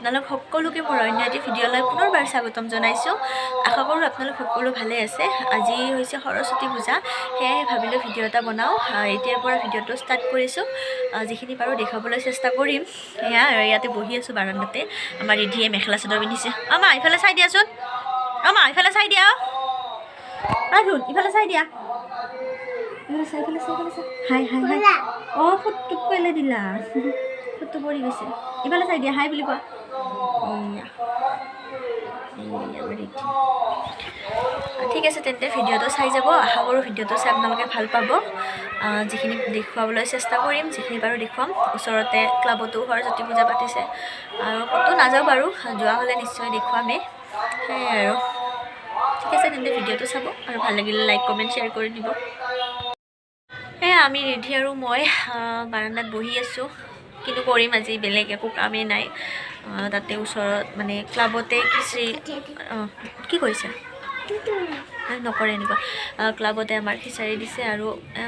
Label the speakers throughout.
Speaker 1: আপোনালোক সকলোকে মোৰ অন্য এটি ভিডিঅ'লৈ পুনৰবাৰ স্বাগতম জনাইছোঁ। আশা কৰোঁ আপোনালোক সকলো ভালে আছে। আজি হৈছে সৰস্বতী পূজা, সেয়েহে ভাবিলোঁ ভিডিঅ' এটা বনাওঁ। এতিয়াৰ পৰা ভিডিঅ'টো ষ্টাৰ্ট কৰিছোঁ। যিখিনি পাৰোঁ দেখাবলৈ চেষ্টা কৰিম। সেয়া ইয়াতে বহি আছোঁ বাৰান্দাতে। আমাৰ ৰিধিয়ে মেখেলা চাদৰ পিন্ধিছে। আমা ইফালে চাই দিয়াচোন, আমা ইফালে চাই দিয়া, ৰাধুন ইফালে চাই দিয়া, ইফালে চাই হাই হাই হাই। অঁ ফুটটো পেলাই দিলা, ফুটটো পৰি গৈছে। ইফালে চাই দিয়া, হাই বুলি কোৱা। ঠিক আছে তেন্তে ভিডিঅ'টো চাই যাব। আশা কৰোঁ ভিডিঅ'টো চাই আপোনালোকে ভাল পাব। যিখিনি দেখুৱাবলৈ চেষ্টা কৰিম, যিখিনি বাৰু দেখুৱাম। ওচৰতে ক্লাবতো সৰস্বতী পূজা পাতিছে আৰু ক'তো নাযাওঁ বাৰু, যোৱা হ'লে নিশ্চয় দেখুৱামেই। সেয়াই আৰু ঠিক আছে তেন্তে ভিডিঅ'টো চাব আৰু ভাল লাগিলে লাইক কমেণ্ট শ্বেয়াৰ কৰি দিব। সেয়া আমি ৰিধি আৰু মই বাৰান্দাত বহি আছোঁ। কিন্তু কৰিম আজি বেলেগ একো কামেই নাই। তাতে ওচৰত মানে ক্লাবতে কি কৰিছে নকৰে এনেকুৱা। ক্লাবতে আমাৰ খিচাৰি দিছে আৰু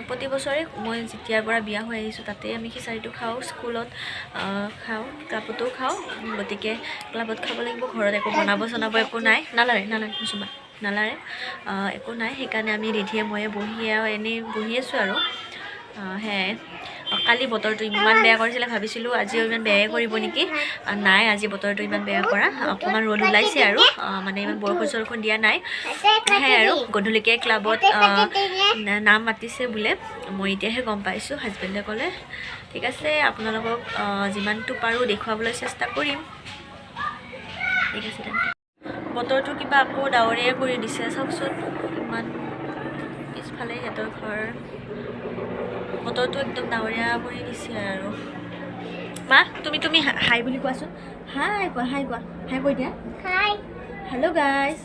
Speaker 1: প্ৰতি বছৰে মই যেতিয়াৰ পৰা বিয়া হৈ আহিছোঁ তাতে আমি খিচাৰিটো খাওঁ, স্কুলত খাওঁ, ক্লাবতো খাওঁ। গতিকে ক্লাবত খাব লাগিব, ঘৰত একো বনাব চনাব একো নাই। নালাৰে চুমা নালাৰে, একো নাই। সেইকাৰণে আমি ৰিধিয়ে ময়ে এনেই বহি আছোঁ আৰু। সেয়াই কালি বতৰটো ইমান বেয়া কৰিছিলে, ভাবিছিলোঁ আজিও ইমান বেয়াই কৰিব নেকি। নাই, আজি বতৰটো ইমান বেয়া কৰা, অকণমান ৰ'দ ওলাইছে আৰু মানে ইমান বৰষুণ দিয়া নাই। সেয়াই আৰু গধূলিকৈ ক্লাবত নাম মাতিছে বোলে, মই এতিয়াহে গম পাইছোঁ। হাজবেণ্ডে ক'লে। ঠিক আছে আপোনালোকক যিমানটো পাৰোঁ দেখুৱাবলৈ চেষ্টা কৰিম। ঠিক আছে তেন্তে। বতৰটো কিবা আকৌ ডাৱৰীয়া কৰি দিছে, চাওকচোন ইমান। পিছফালে সিহঁতৰ ঘৰ, বতৰটো একদম ডাৱৰীয়া কৰি দিছে আৰু। মা তুমি হাই বুলি কোৱাচোন, হাই কোৱা, হাই কোৱা, হাই কৈ দিয়া। হাই, হেল্ল' গাইজ।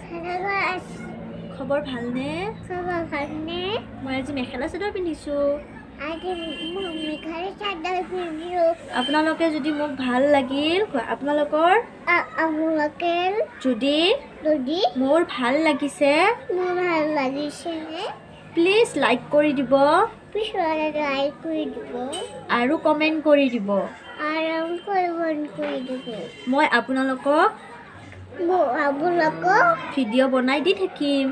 Speaker 1: খবৰ ভালনে? মই আজি মেখেলা চাদৰ পিন্ধিছোঁ। আপোনালোকে যদি মোক ভাল লাগিল, আপোনালোকৰ যদি মোৰ ভাল লাগিছে প্লিজ লাইক কৰি দিব আৰু কমেণ্ট কৰি দিব। মই আপোনালোকক ভিডিঅ' বনাই দি থাকিম,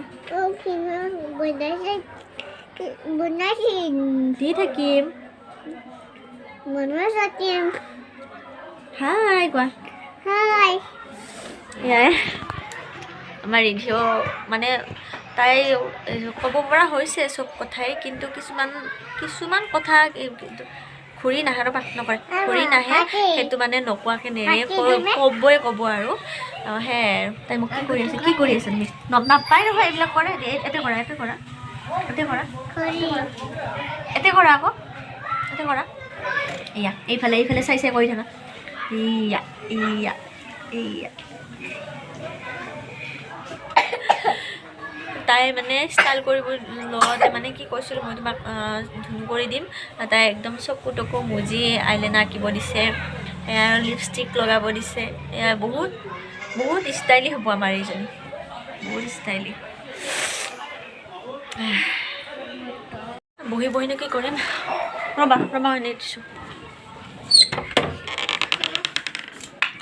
Speaker 1: হাই কোৱা। হাই। এয়াই আমাৰ ৰিধিও মানে তাই ক'ব পৰা হৈছে চব কথাই, কিন্তু কিছুমান কথা ঘূৰি নাহে আৰু পাঠ নকৰে, ঘূৰি নাহে। সেইটো মানে নোকোৱাকৈ নেৰে, ক'ব আৰু। সেয়াই আৰু তাই মোক কি কৰি আছে তুমি নাপায় নহয় এইবিলাক কৰে। এতে কৰা আকৌ, এতে কৰা। এয়া এইফালে চাই কৰি থাকা। তাই মানে ষ্টাইল কৰিব লগতে মানে কি কৈছিলোঁ মই তোমাক ধুন কৰি দিম। তাই একদম চকু টকু মুজি আইলাইনাৰ আঁকিব দিছে, আৰু লিপষ্টিক লগাব দিছে। এয়া বহুত ষ্টাইলি হ'ব আমাৰ এইজনী, বহুত ষ্টাইলি। বহিনো কি কৰিম, ৰ'বা এনেই দিছোঁ।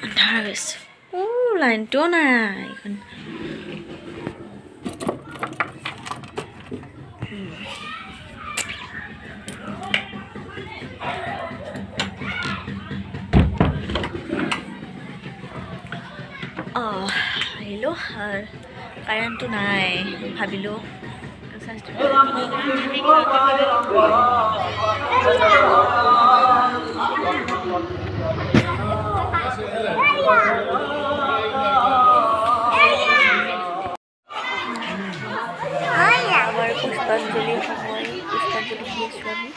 Speaker 1: আন্ধাৰ গৈছে, লাইনটোও নাই এইখন। আহিলোঁ, কাৰেণ্টটো নাই, ভাবিলোঁ আমাৰ পুষ্পাঞ্জলিৰ সময়, পুষ্পাঞ্জলি শুনিছোঁ আমি।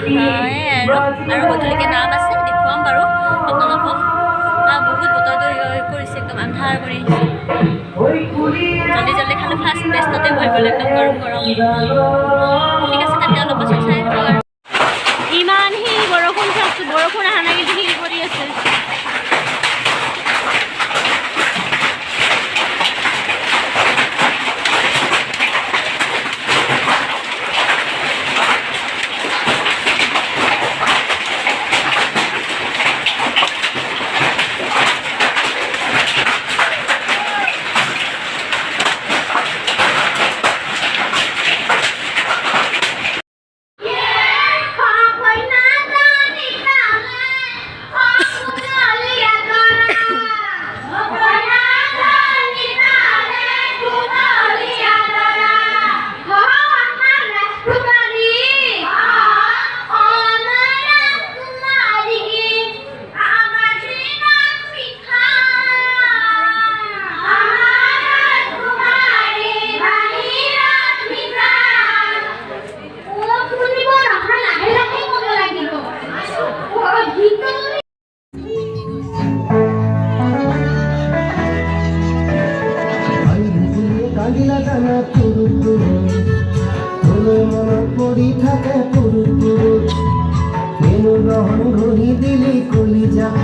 Speaker 1: আৰু গধূলিকৈ নাম আছে দেখুৱাম বাৰু আপোনালোকক। বহুত বতৰটো কৰিছে একদম আন্ধাৰ কৰি আহিছে। জলদি জলদি খালে ফাৰ্ষ্ট বেষ্টতে হৈ গ'ল একদম গৰম গৰম। ঠিক আছে তেন্তে অলপ পাছত চাই থাকক আৰু। ইমান শিল বৰষুণ চাইছোঁ, বৰষুণ অহা নাই কিন্তু শিল পৰি আছে।
Speaker 2: ঘড়ি দিলি কলি যাব